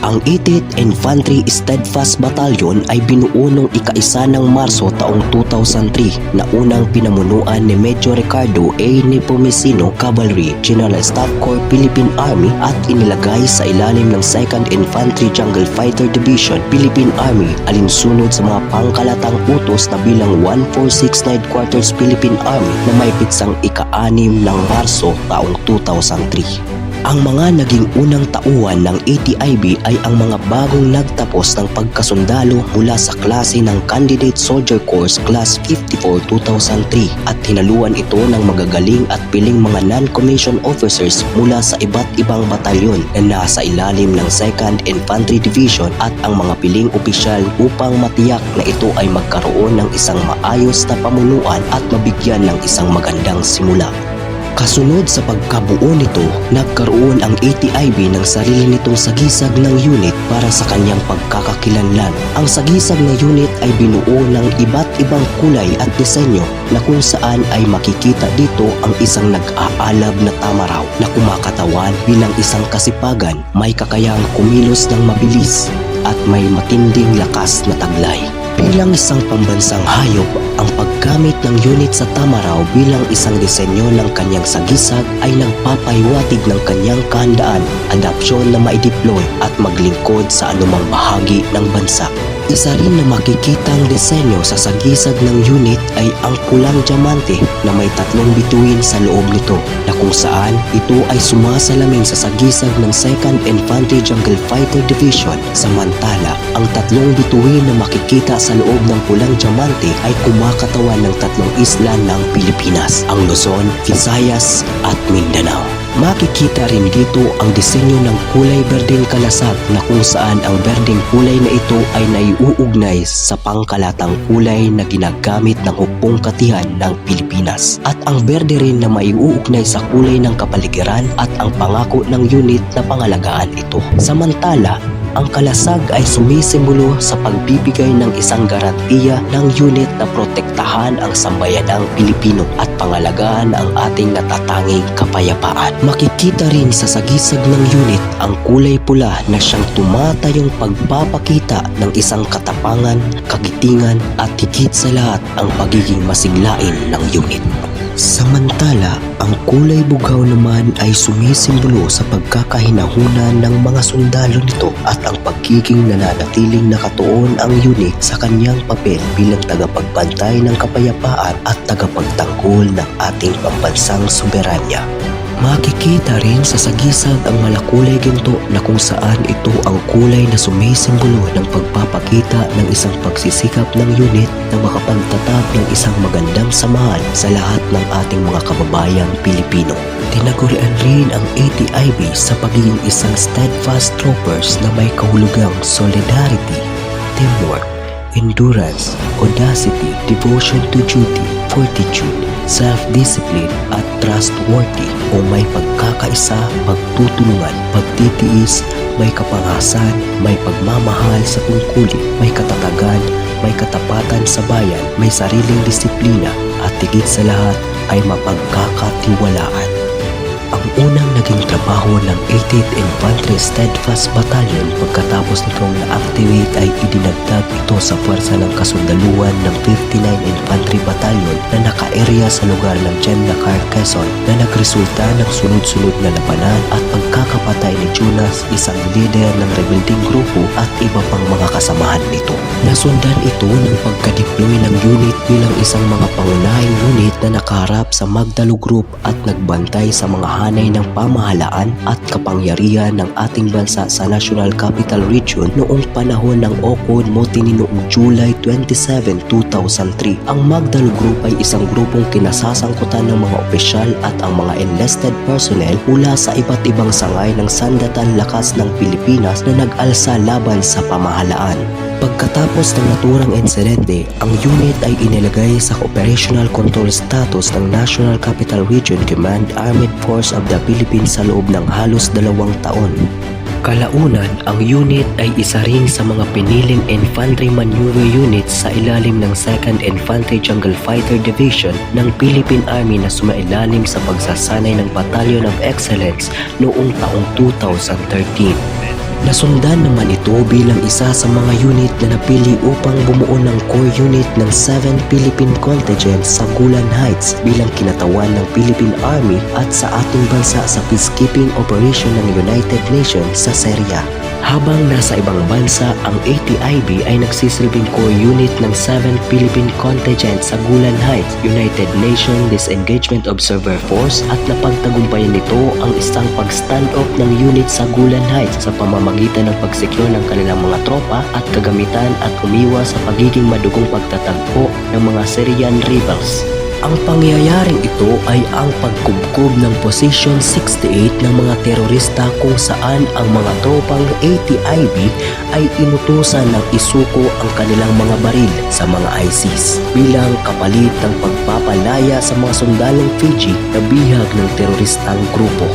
Ang 80th Infantry Steadfast Battalion ay binuo noong ika-1 ng Marso taong 2003 na unang pinamunuan ni Major Ricardo A. Nepomuceno Cavalry General Staff Corps Philippine Army at inilagay sa ilalim ng 2nd Infantry Jungle Fighter Division Philippine Army alinsunod sa mga pangkalatang utos na bilang 1469 Quarters Philippine Army na may pitsang ika-6 ng Marso taong 2003. Ang mga naging unang tauhan ng ATIB ay ang mga bagong nagtapos ng pagkasundalo mula sa klase ng Candidate Soldier Course Class 54 2003 at hinaluan ito ng magagaling at piling mga non-commissioned officers mula sa iba't ibang batalyon na nasa ilalim ng 2nd Infantry Division at ang mga piling opisyal upang matiyak na ito ay magkaroon ng isang maayos na pamunuan at mabigyan ng isang magandang simula. Kasunod sa pagkabuo nito, nagkaroon ang ATIB ng sarili nitong sagisag ng unit para sa kanyang pagkakakilanlan. Ang sagisag na unit ay binuo ng iba't ibang kulay at disenyo na kung saan ay makikita dito ang isang nag-aalab na tamaraw na kumakatawan bilang isang kasipagan, may kakayahang kumilos ng mabilis at may matinding lakas na taglay. Bilang isang pambansang hayop, ang paggamit ng unit sa tamaraw bilang isang disenyo ng kanyang sagisag ay nagpapahiwatig ng kanyang kahandaan, adapsyon na maideploy at maglingkod sa anumang bahagi ng bansa. Isa rin na makikitang disenyo sa sagisag ng unit ay ang pulang diamante na may 3 bituin sa loob nito na kung saan ito ay sumasalamin sa sagisag ng 2nd Infantry Jungle Fighter Division. Samantala, ang 3 bituin na makikita sa loob ng pulang diamante ay kumakatawan ng 3 isla ng Pilipinas, ang Luzon, Visayas at Mindanao. Makikita rin dito ang disenyo ng kulay berdeng kalasag na kung saan ang berdeng kulay na ito ay naiuugnay sa pangkalatang kulay na ginagamit ng hukbong katihan ng Pilipinas at ang berde rin na maiuugnay sa kulay ng kapaligiran at ang pangako ng unit na pangalagaan ito. Samantala, ang kalasag ay sumisimbolo sa pagbibigay ng isang garantiya ng unit na protektahan ang sambayanang Pilipino at pangalagaan ang ating natatanging kapayapaan. Makikita rin sa sagisag ng unit ang kulay pula na siyang tumatayong pagpapakita ng isang katapangan, kagitingan at higit sa lahat ang pagiging masiglain ng unit. Samantala, ang kulay bugaw naman ay sumisimbolo sa pagkakahinahunan ng mga sundalo nito at ang pagiging nananatiling nakatuon ang unit sa kanyang papel bilang tagapagbantay ng kapayapaan at tagapagtanggol ng ating pambansang soberanya. Makikita rin sa sagisag ang malakulay ginto na kung saan ito ang kulay na sumisimbolo ng pagpapakita ng isang pagsisikap ng unit na makapagtatag ng isang magandang samahan sa lahat ng ating mga kababayang Pilipino. Tinagurian rin ang ATIB sa pagiging isang steadfast troopers na may kahulugang solidarity, teamwork, endurance, audacity, devotion to duty, fortitude, self-discipline at trustworthy o may pagkakaisa, pagtutulungan, pagtitiis, may kapangasan, may pagmamahal sa tungkulin, may katatagan, may katapatan sa bayan, may sariling disiplina at higit sa lahat ay mapagkakatiwalaan. Ang unang naging trabaho ng 80th Infantry Steadfast Battalion pagkatapos nitong na-activate ay idinagdag ito sa puwersa ng kasundaluhan ng 59 Infantry Battalion na naka-area sa lugar ng Jemnacar, Quezon na nagresulta ng sunod-sunod na labanan at pagkakapatay ni Jonas, isang leader ng rebelding grupo at iba pang mga kasamahan nito. Nasundan ito ng pagka-deploy ng unit bilang isang mga pangunahing unit na nakaharap sa Magdalo Group at nagbantay sa mga hanay ng pamahalaan at kapangyarihan ng ating bansa sa National Capital Region noong panahon ng Ocod Motini noong July 27, 2003. Ang Magdalo Group ay isang grupong kinasasangkutan ng mga opisyal at ang mga enlisted personnel mula sa iba't ibang sangay ng sandatan lakas ng Pilipinas na nag-alsa laban sa pamahalaan. Pagkatapos ng naturang insidente, ang unit ay inilagay sa operational control status ng National Capital Region Command Armed Force of the Philippines sa loob ng halos 2 taon. Kalaunan, ang unit ay isa rin sa mga piniling infantry maneuver units sa ilalim ng 2nd Infantry Jungle Fighter Division ng Philippine Army na sumailalim sa pagsasanay ng Battalion of Excellence noong taong 2013. Nasundan naman ito bilang isa sa mga unit na napili upang bumuo ng core unit ng 7 Philippine Contingent sa Golan Heights bilang kinatawan ng Philippine Army at sa ating bansa sa peacekeeping operation ng United Nations sa Syria. Habang nasa ibang bansa, ang ATIB ay nagsisilbing core unit ng 7 Philippine Contingent sa Golan Heights, United Nations Disengagement Observer Force at napagtagumpayan nito ang isang pag-stand-off ng unit sa Golan Heights sa pamamagitan ng pagsekyo ng kanilang mga tropa at kagamitan at umiwas sa pagiging madugong pagtatagpo ng mga Syrian rebels. Ang pangyayaring ito ay ang pagkubkob ng Position 68 ng mga terorista kung saan ang mga tropang ATIB ay inutusan ng isuko ang kanilang mga baril sa mga ISIS bilang kapalit ng pagpapalaya sa mga sundalong Fiji na bihag ng teroristang grupo.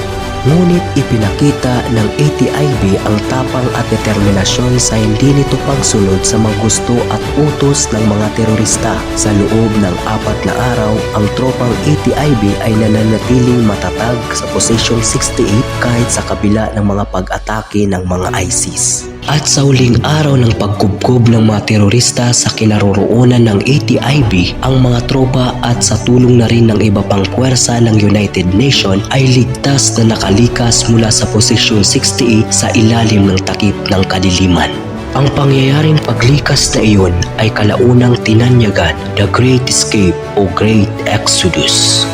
Ngunit ipinakita ng ATIB ang tapang at determinasyon sa hindi nito pagsunod sa mga gusto at utos ng mga terorista. Sa loob ng 4 na araw, ang tropang ATIB ay nananatiling matatag sa Position 68 kahit sa kabila ng mga pag-atake ng mga ISIS. At sa huling araw ng pagkubkob ng mga terorista sa kinaroroonan ng ATIB, ang mga tropa at sa tulong na rin ng iba pang puwersa ng United Nations ay ligtas na nakalikas mula sa Position 68 sa ilalim ng takip ng kadiliman. Ang pangyayaring paglikas na iyon ay kalaunang tinanyagan the Great Escape o Great Exodus.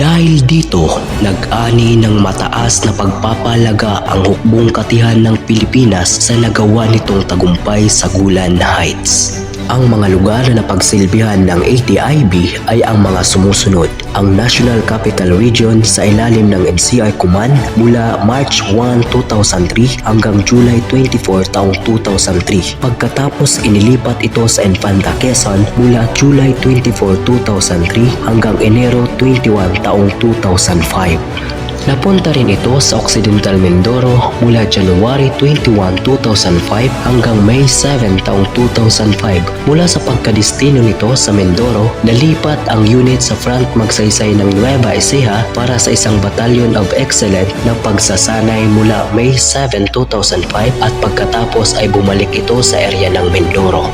Dahil dito, nag-ani ng mataas na pagpapalaga ang hukbong katihan ng Pilipinas sa nagawa nitong tagumpay sa Golan Heights. Ang mga lugar na napagsilbihan ng ATIB ay ang mga sumusunod. Ang National Capital Region sa ilalim ng NCR Command mula March 1, 2003 hanggang July 24, taong 2003. Pagkatapos inilipat ito sa Infanta Quezon mula July 24, 2003 hanggang Enero 21, taong 2005. Napunta rin ito sa Occidental Mindoro mula January 21, 2005 hanggang May 7, taong 2005. Mula sa pagkadestino nito sa Mindoro, nalipat ang unit sa Front Magsaysay ng Nueva Ecija para sa isang Battalion of Excellence na pagsasanay mula May 7, 2005 at pagkatapos ay bumalik ito sa area ng Mindoro.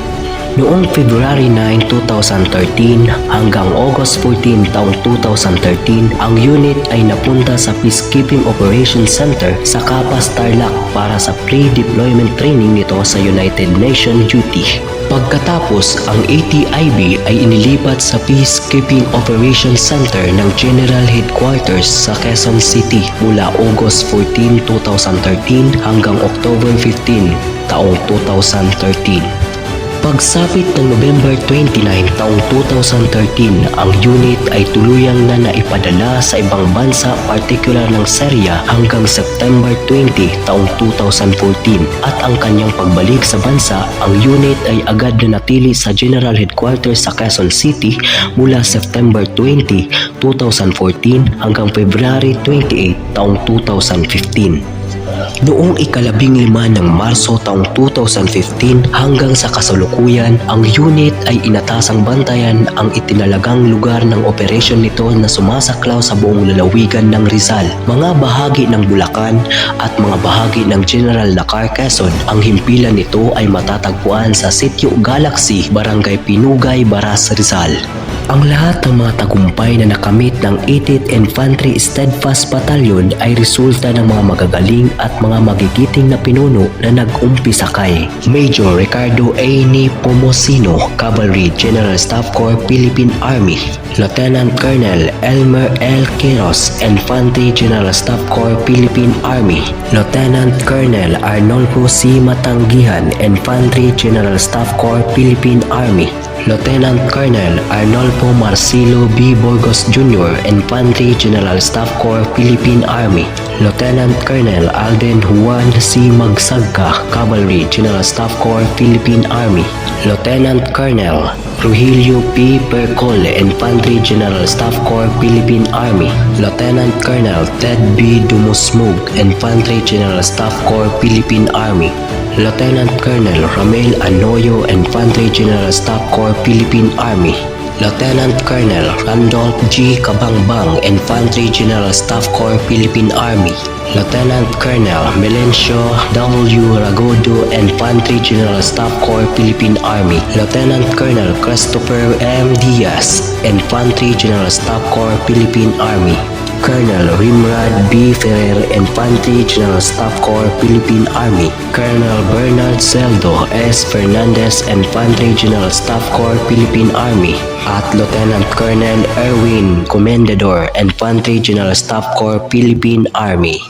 Noong February 9, 2013 hanggang August 14, taong 2013, ang unit ay napunta sa Peacekeeping Operations Center sa Capas, Tarlac para sa pre-deployment training nito sa United Nations duty. Pagkatapos, ang ATIB ay inilipat sa Peacekeeping Operations Center ng General Headquarters sa Quezon City mula August 14, 2013 hanggang October 15, taong 2013. Pagsapit ng November 29, taong 2013, ang unit ay tuluyang na naipadala sa ibang bansa, partikular ng Syria hanggang September 20, taong 2014. At ang kanyang pagbalik sa bansa, ang unit ay agad na natili sa General Headquarters sa Quezon City mula September 20, 2014 hanggang February 28, taong 2015. Noong ika-15 ng Marso taong 2015 hanggang sa kasalukuyan, ang unit ay inatasang bantayan ang itinalagang lugar ng operasyon nito na sumasaklaw sa buong lalawigan ng Rizal, mga bahagi ng Bulacan at mga bahagi ng General Lacar, Quezon. Ang himpilan nito ay matatagpuan sa Sitio Galaxy, Barangay Pinugay, Baras, Rizal. Ang lahat ng mga tagumpay na nakamit ng 80th Infantry Steadfast Battalion ay resulta ng mga magagaling at mga magigiting na pinuno na nag-umpisa kay Major Ricardo A. Nepomuceno, Cavalry General Staff Corps, Philippine Army; Lieutenant Colonel Elmer L. Quiros, Infantry General Staff Corps, Philippine Army; Lieutenant Colonel Arnolfo C. Matanggihan, Infantry General Staff Corps, Philippine Army; Lieutenant Colonel Arnolfo Marcelo B. Burgos Jr., Infantry General Staff Corps, Philippine Army; Lieutenant Colonel Alden Juan C. Magsagka, Cavalry General Staff Corps, Philippine Army; Lieutenant Colonel Rogelio P. Percole, Infantry General Staff Corps, Philippine Army; Lieutenant Colonel Ted B. Dumusmug, Infantry General Staff Corps, Philippine Army; Lieutenant Colonel Ramel Anoyo, Infantry General Staff Corps, Philippine Army; Lieutenant Colonel Randolph G. Cabangbang, Infantry General Staff Corps, Philippine Army. Lieutenant Colonel Melencio W. Ragodo, Infantry General Staff Corps, Philippine Army. Lieutenant Colonel Christopher M. Diaz, Infantry General Staff Corps, Philippine Army. Colonel Rimrod B. Ferrer, Infantry General Staff Corps, Philippine Army. Colonel Bernard Celdo S. Fernandez, Infantry General Staff Corps, Philippine Army. At Lieutenant Colonel Erwin Comendador, Infantry General Staff Corps, Philippine Army.